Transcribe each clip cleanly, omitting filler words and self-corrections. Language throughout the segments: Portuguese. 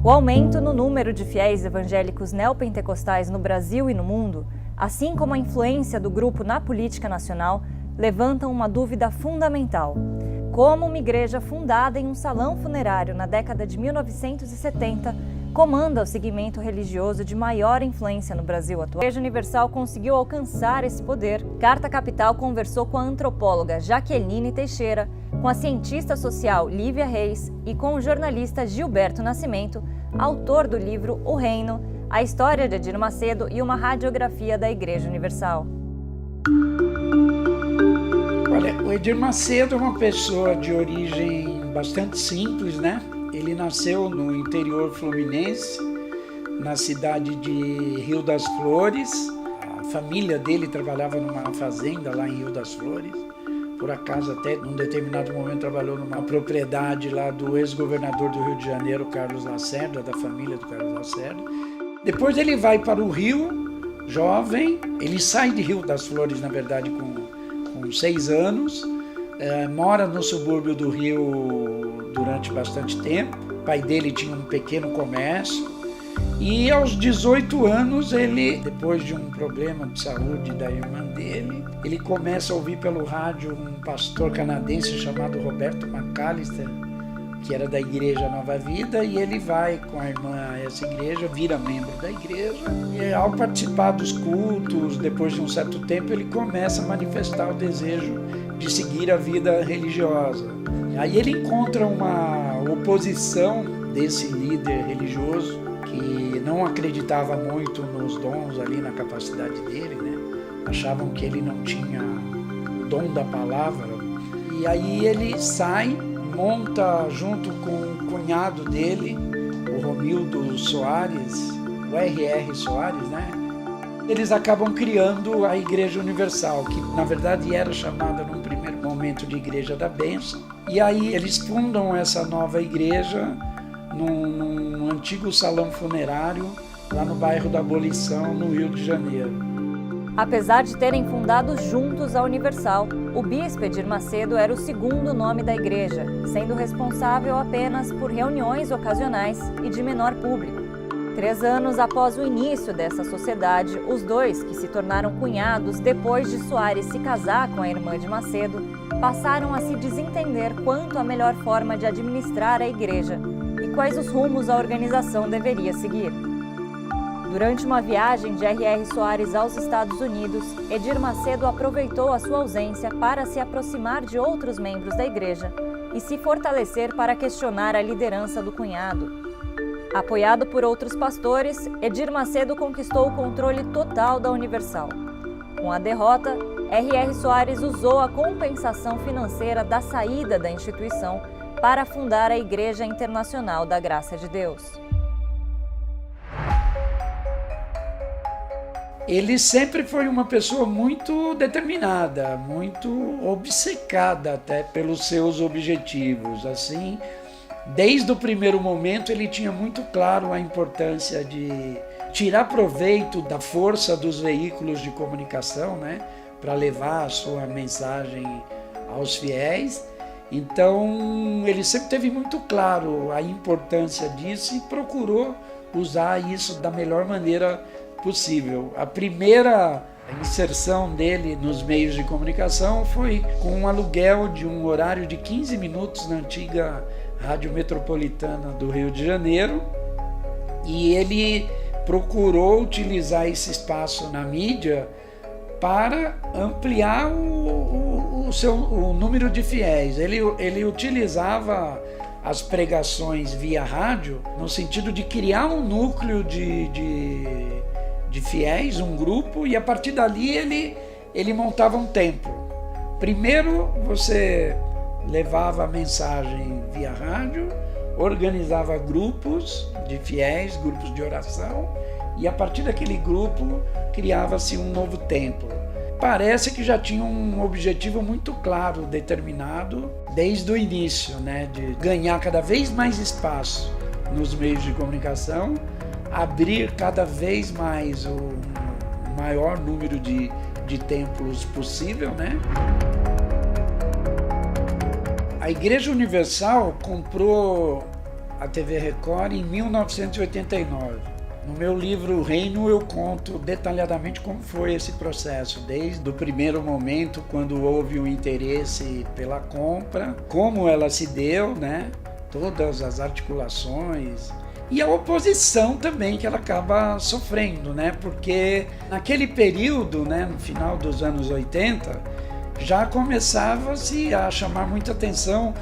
O aumento no número de fiéis evangélicos neopentecostais no Brasil e no mundo, assim como a influência do grupo na política nacional, levantam uma dúvida fundamental. Como uma igreja fundada em um salão funerário na década de 1970 comanda o segmento religioso de maior influência no Brasil atual? A Igreja Universal conseguiu alcançar esse poder. Carta Capital conversou com a antropóloga Jaqueline Teixeira, com a cientista social Lívia Reis e com o jornalista Gilberto Nascimento, autor do livro O Reino, a história de Edir Macedo e uma radiografia da Igreja Universal. Olha, o Edir Macedo é uma pessoa de origem bastante simples, né? Ele nasceu no interior fluminense, na cidade de Rio das Flores. A família dele trabalhava numa fazenda lá em Rio das Flores. Por acaso, até num determinado momento, trabalhou numa propriedade lá do ex-governador do Rio de Janeiro, Carlos Lacerda, da família do Carlos Lacerda. Depois ele vai para o Rio, jovem. Ele sai de Rio das Flores, na verdade, com 6 anos. Mora no subúrbio do Rio durante bastante tempo. O pai dele tinha um pequeno comércio. E aos 18 anos, ele, depois de um problema de saúde da irmã dele, ele começa a ouvir pelo rádio um pastor canadense chamado Roberto McAllister, que era da Igreja Nova Vida, e ele vai com a irmã a essa igreja, vira membro da igreja, e ao participar dos cultos, depois de um certo tempo, ele começa a manifestar o desejo de seguir a vida religiosa. Aí ele encontra uma oposição desse líder religioso, que não acreditava muito nos dons ali, na capacidade dele, né? Achavam que ele não tinha o dom da palavra. E aí ele sai, monta junto com o cunhado dele, o Romildo Soares, o R.R. Soares, né? Eles acabam criando a Igreja Universal, que na verdade era chamada num primeiro momento de Igreja da Bênção. E aí eles fundam essa nova igreja num antigo salão funerário, lá no bairro da Abolição, no Rio de Janeiro. Apesar de terem fundado juntos a Universal, o bispo Edir Macedo era o segundo nome da igreja, sendo responsável apenas por reuniões ocasionais e de menor público. 3 anos após o início dessa sociedade, os dois, que se tornaram cunhados depois de Soares se casar com a irmã de Macedo, passaram a se desentender quanto à melhor forma de administrar a igreja e quais os rumos a organização deveria seguir. Durante uma viagem de R.R. Soares aos Estados Unidos, Edir Macedo aproveitou a sua ausência para se aproximar de outros membros da igreja e se fortalecer para questionar a liderança do cunhado. Apoiado por outros pastores, Edir Macedo conquistou o controle total da Universal. Com a derrota, R.R. Soares usou a compensação financeira da saída da instituição para fundar a Igreja Internacional da Graça de Deus. Ele sempre foi uma pessoa muito determinada, muito obcecada até pelos seus objetivos. Assim, desde o primeiro momento ele tinha muito claro a importância de tirar proveito da força dos veículos de comunicação, né, para levar a sua mensagem aos fiéis. Então, ele sempre teve muito claro a importância disso e procurou usar isso da melhor maneira possível. A primeira inserção dele nos meios de comunicação foi com um aluguel de um horário de 15 minutos na antiga Rádio Metropolitana do Rio de Janeiro, e ele procurou utilizar esse espaço na mídia para ampliar o número de fiéis. Ele utilizava as pregações via rádio no sentido de criar um núcleo de fiéis, um grupo, e a partir dali ele montava um templo. Primeiro você levava a mensagem via rádio, organizava grupos de fiéis, grupos de oração, e a partir daquele grupo criava-se um novo templo. Parece que já tinha um objetivo muito claro, determinado desde o início, né, de ganhar cada vez mais espaço nos meios de comunicação, abrir cada vez mais o maior número de templos possível, né? A Igreja Universal comprou a TV Record em 1989. No meu livro O Reino eu conto detalhadamente como foi esse processo, desde o primeiro momento, quando houve o interesse pela compra, como ela se deu, né? Todas as articulações e a oposição também que ela acaba sofrendo, né? Porque naquele período, né, no final dos anos 80, já começava-se a chamar muita atenção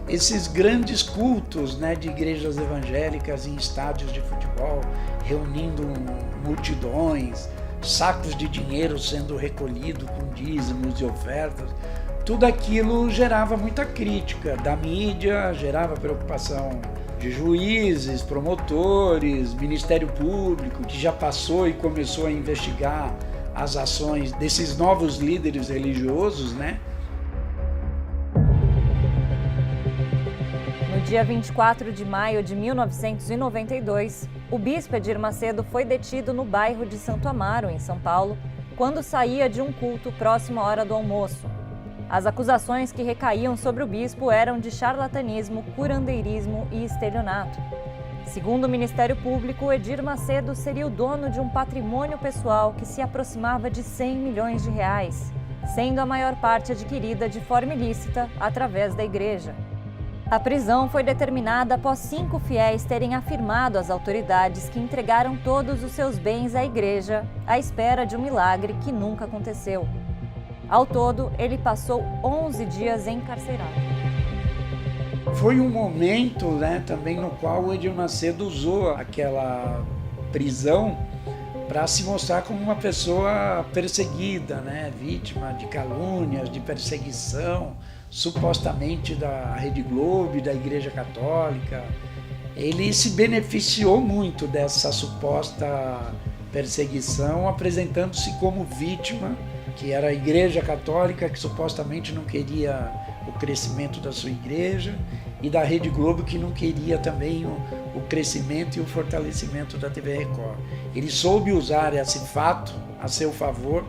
esses grandes cultos, né, de igrejas evangélicas em estádios de futebol, reunindo multidões, sacos de dinheiro sendo recolhido com dízimos e ofertas. Tudo aquilo gerava muita crítica da mídia, gerava preocupação de juízes, promotores, Ministério Público, que já passou e começou a investigar as ações desses novos líderes religiosos, né? No dia 24 de maio de 1992, o bispo Edir Macedo foi detido no bairro de Santo Amaro, em São Paulo, quando saía de um culto próximo à hora do almoço. As acusações que recaíam sobre o bispo eram de charlatanismo, curandeirismo e estelionato. Segundo o Ministério Público, Edir Macedo seria o dono de um patrimônio pessoal que se aproximava de 100 milhões de reais, sendo a maior parte adquirida de forma ilícita através da igreja. A prisão foi determinada após 5 fiéis terem afirmado às autoridades que entregaram todos os seus bens à igreja, à espera de um milagre que nunca aconteceu. Ao todo, ele passou 11 dias encarcerado. Foi um momento, né, também no qual o Edir Macedo usou aquela prisão para se mostrar como uma pessoa perseguida, né, vítima de calúnias, de perseguição, supostamente da Rede Globo e da Igreja Católica. Ele se beneficiou muito dessa suposta perseguição, apresentando-se como vítima, que era a Igreja Católica, que supostamente não queria o crescimento da sua igreja, e da Rede Globo, que não queria também o crescimento e o fortalecimento da TV Record. Ele soube usar esse fato a seu favor,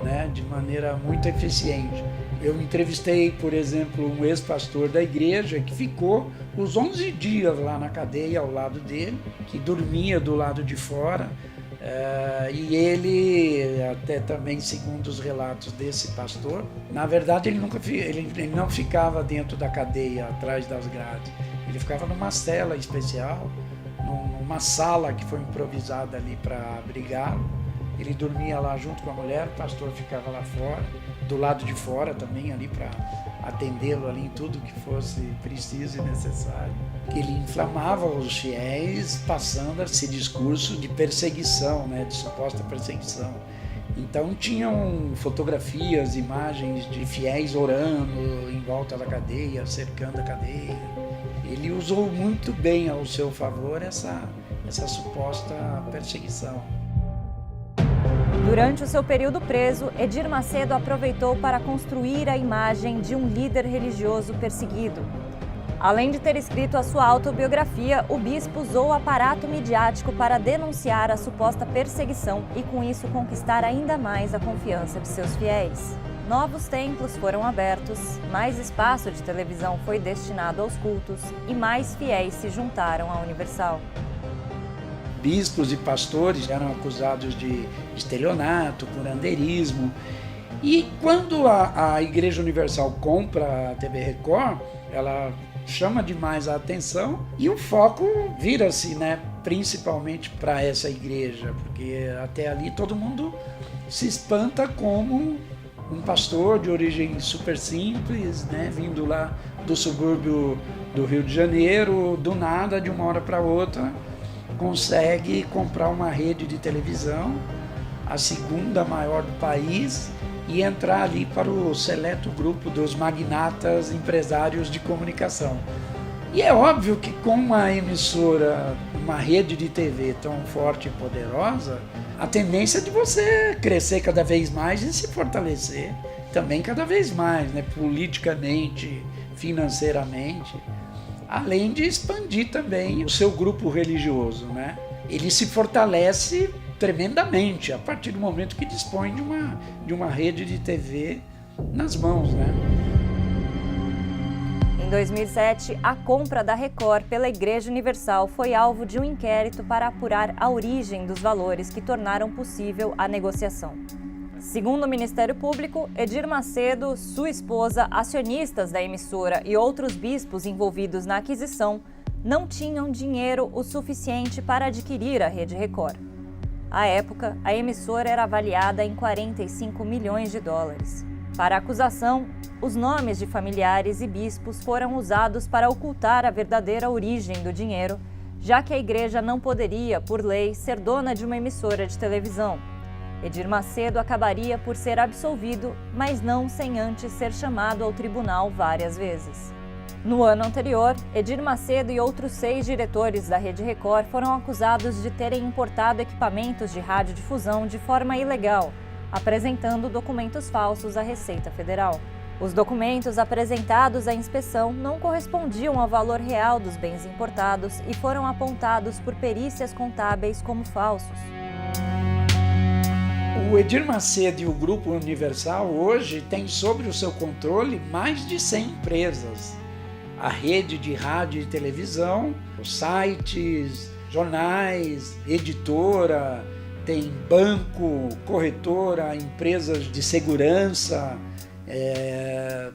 né, de maneira muito eficiente. Eu entrevistei, por exemplo, um ex-pastor da igreja que ficou os 11 dias lá na cadeia ao lado dele, que dormia do lado de fora, e ele, até também segundo os relatos desse pastor, na verdade ele não ficava dentro da cadeia, atrás das grades, ele ficava numa cela especial, numa sala que foi improvisada ali para abrigá-lo. Ele dormia lá junto com a mulher, o pastor ficava lá fora, do lado de fora também ali para atendê-lo ali em tudo que fosse preciso e necessário. Ele inflamava os fiéis passando esse discurso de perseguição, né, de suposta perseguição. Então tinham fotografias, imagens de fiéis orando em volta da cadeia, cercando a cadeia. Ele usou muito bem ao seu favor essa suposta perseguição. Durante o seu período preso, Edir Macedo aproveitou para construir a imagem de um líder religioso perseguido. Além de ter escrito a sua autobiografia, o bispo usou o aparato midiático para denunciar a suposta perseguição e, com isso, conquistar ainda mais a confiança de seus fiéis. Novos templos foram abertos, mais espaço de televisão foi destinado aos cultos e mais fiéis se juntaram à Universal. Bispos e pastores eram acusados de estelionato, curandeirismo. E quando a Igreja Universal compra a TV Record, ela chama demais a atenção e o foco vira-se, né, principalmente para essa igreja, porque até ali todo mundo se espanta como um pastor de origem super simples, né, vindo lá do subúrbio do Rio de Janeiro, do nada, de uma hora para outra, consegue comprar uma rede de televisão, a segunda maior do país, e entrar ali para o seleto grupo dos magnatas empresários de comunicação. E é óbvio que com uma emissora, uma rede de TV tão forte e poderosa, a tendência é de você crescer cada vez mais e se fortalecer também cada vez mais, né, politicamente, financeiramente, além de expandir também o seu grupo religioso, né? Ele se fortalece tremendamente a partir do momento que dispõe de uma rede de TV nas mãos, né? Em Em 2007, a compra da Record pela Igreja Universal foi alvo de um inquérito para apurar a origem dos valores que tornaram possível a negociação. Segundo o Ministério Público, Edir Macedo, sua esposa, acionistas da emissora e outros bispos envolvidos na aquisição não tinham dinheiro o suficiente para adquirir a Rede Record. À época, a emissora era avaliada em 45 milhões de dólares. Para a acusação, os nomes de familiares e bispos foram usados para ocultar a verdadeira origem do dinheiro, já que a igreja não poderia, por lei, ser dona de uma emissora de televisão. Edir Macedo acabaria por ser absolvido, mas não sem antes ser chamado ao tribunal várias vezes. No ano anterior, Edir Macedo e outros 6 diretores da Rede Record foram acusados de terem importado equipamentos de radiodifusão de forma ilegal, apresentando documentos falsos à Receita Federal. Os documentos apresentados à inspeção não correspondiam ao valor real dos bens importados e foram apontados por perícias contábeis como falsos. O Edir Macedo e o Grupo Universal hoje têm sob o seu controle mais de 100 empresas. A rede de rádio e televisão, os sites, jornais, editora, tem banco, corretora, empresas de segurança,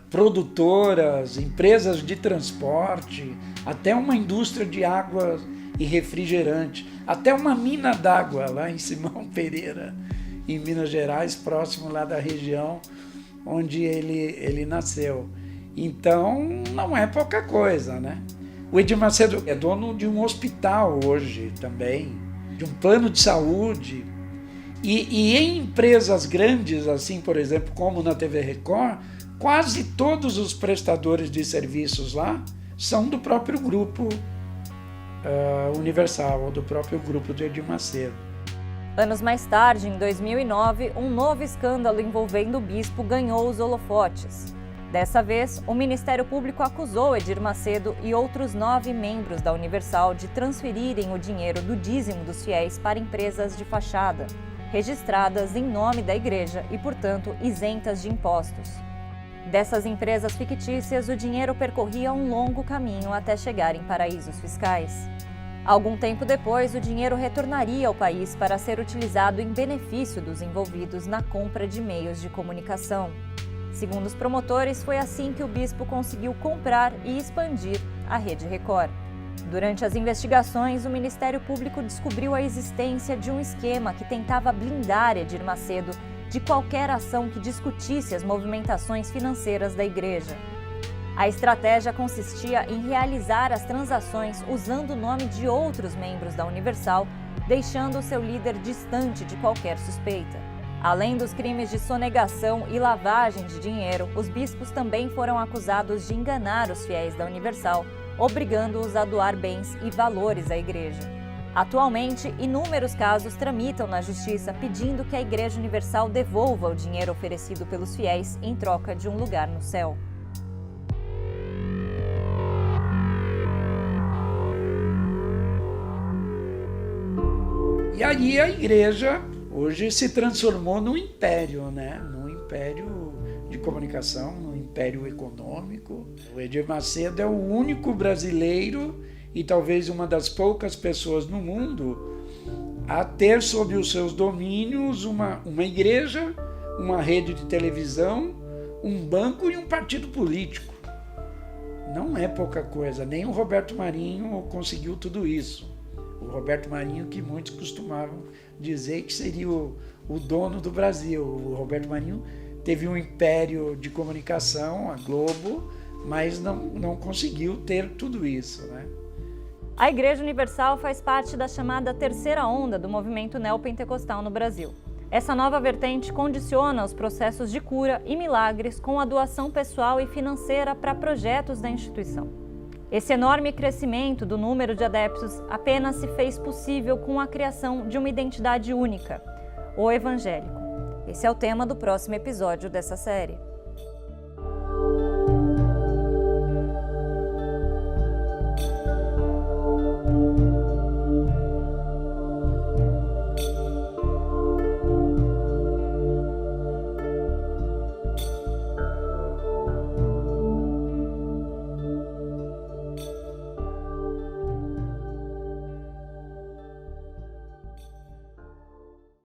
produtoras, empresas de transporte, até uma indústria de água e refrigerante, até uma mina d'água lá em Simão Pereira, em Minas Gerais, próximo lá da região onde ele nasceu. Então, não é pouca coisa, né? O Edir Macedo é dono de um hospital hoje também, de um plano de saúde. E em empresas grandes, assim, por exemplo, como na TV Record, quase todos os prestadores de serviços lá são do próprio grupo Universal, ou do próprio grupo do Edir Macedo. Anos mais tarde, em 2009, um novo escândalo envolvendo o bispo ganhou os holofotes. Dessa vez, o Ministério Público acusou Edir Macedo e outros 9 membros da Universal de transferirem o dinheiro do dízimo dos fiéis para empresas de fachada, registradas em nome da igreja e, portanto, isentas de impostos. Dessas empresas fictícias, o dinheiro percorria um longo caminho até chegar em paraísos fiscais. Algum tempo depois, o dinheiro retornaria ao país para ser utilizado em benefício dos envolvidos na compra de meios de comunicação. Segundo os promotores, foi assim que o bispo conseguiu comprar e expandir a Rede Record. Durante as investigações, o Ministério Público descobriu a existência de um esquema que tentava blindar Edir Macedo de qualquer ação que discutisse as movimentações financeiras da igreja. A estratégia consistia em realizar as transações usando o nome de outros membros da Universal, deixando o seu líder distante de qualquer suspeita. Além dos crimes de sonegação e lavagem de dinheiro, os bispos também foram acusados de enganar os fiéis da Universal, obrigando-os a doar bens e valores à igreja. Atualmente, inúmeros casos tramitam na justiça pedindo que a Igreja Universal devolva o dinheiro oferecido pelos fiéis em troca de um lugar no céu. E aí a igreja hoje se transformou num império, né? Num império de comunicação, num império econômico. O Edir Macedo é o único brasileiro e talvez uma das poucas pessoas no mundo a ter sob os seus domínios uma igreja, uma rede de televisão, um banco e um partido político. Não é pouca coisa, nem o Roberto Marinho conseguiu tudo isso. O Roberto Marinho, que muitos costumavam dizer que seria o dono do Brasil. O Roberto Marinho teve um império de comunicação, a Globo, mas não conseguiu ter tudo isso, né? A Igreja Universal faz parte da chamada terceira onda do movimento neopentecostal no Brasil. Essa nova vertente condiciona os processos de cura e milagres com a doação pessoal e financeira para projetos da instituição. Esse enorme crescimento do número de adeptos apenas se fez possível com a criação de uma identidade única, o evangélico. Esse é o tema do próximo episódio dessa série.